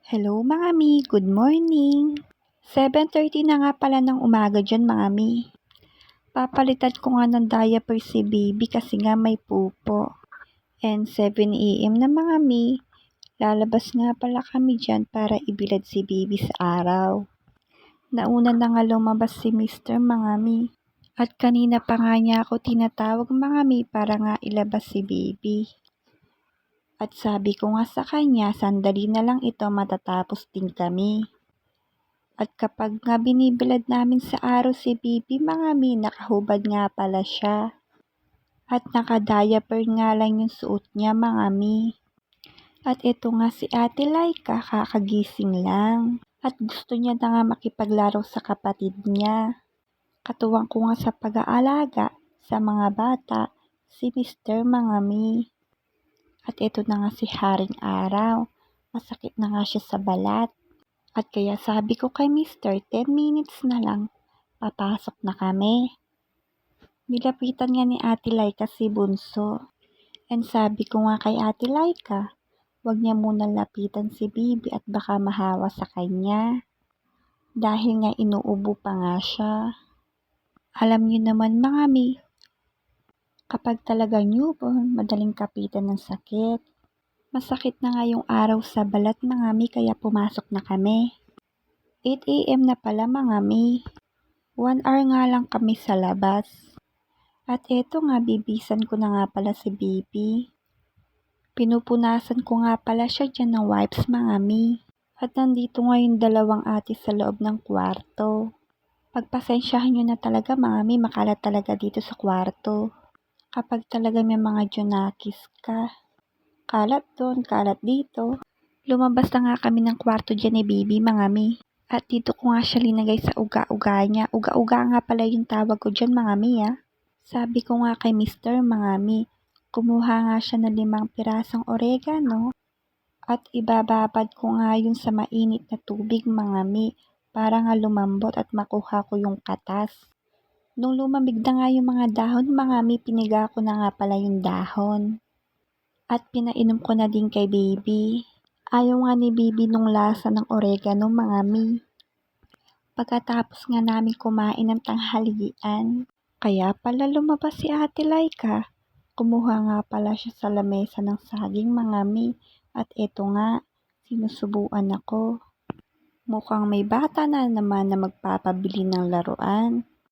Hello mga mi, good morning. 7:30 na nga pala ng umaga dyan mga mi. Papalitan ko nga ng diaper si baby kasi nga may pupo. And 7 AM na mga mi, lalabas nga pala kami dyan para ibilad si baby sa araw. Nauna na nga lumabas si Mr. mga mi. At kanina pa nga niya ako tinatawag mga mi para nga ilabas si baby. At sabi ko nga sa kanya, sandali na lang ito matatapos din kami. At kapag nga binibilad namin sa araw si baby mga mi, nakahubad nga pala siya. At naka-diaper nga lang yung suot niya mga mi. At ito nga si Ate Laika, kakagising lang. At gusto niya na nga makipaglaro sa kapatid niya. Katuwang ko nga sa pag-aalaga sa mga bata, si Mr. mga mi. At ito na nga si Haring Araw, masakit na nga siya sa balat. At kaya sabi ko kay Mr. 10 minutes na lang, papasok na kami. Nilapitan nga ni Ate Laika si Bunso. And sabi ko nga kay Ate Laika, wag niya muna lapitan si baby at baka mahawa sa kanya. Dahil nga inuubo pa nga siya. Alam niyo naman mga mi, kapag talaga newborn, madaling kapitan ng sakit. Masakit na nga yung araw sa balat mga mi kaya pumasok na kami. 8 AM na pala mga mi. 1 hour nga lang kami sa labas. At eto nga bibisan ko na nga pala si baby. Pinupunasan ko nga pala siya dyan ng wipes mga mi. At nandito nga yung dalawang ate sa loob ng kwarto. Pagpasensyahan nyo na talaga mga mi, makalat talaga dito sa kwarto. Kapag talaga may mga junakis ka. Kalat doon, kalat dito. Lumabas na nga kami ng kwarto dyan ni baby mga mi. At dito ko nga siya linagay sa uga-uga niya. Uga-uga nga pala yung tawag ko dyan mga mi Sabi ko nga kay Mr. mga mi, kumuha nga siya ng 5 pirasong oregano. At ibababad ko nga yun sa mainit na tubig mga mi. Para nga lumambot at makuha ko yung katas. Nung lumamig na nga yung mga dahon mga mi, piniga ko na nga pala yung dahon. At pinainom ko na din kay baby. Ayaw nga ni baby nung lasa ng oregano mga mi. Pagkatapos nga namin kumain ng tanghalian, kaya pala lumabas si Ate Laika. Kumuha nga pala siya sa lamesa ng saging mga mi. At eto nga, sinusubuan ako. Mukhang may bata na naman na magpapabili ng laruan.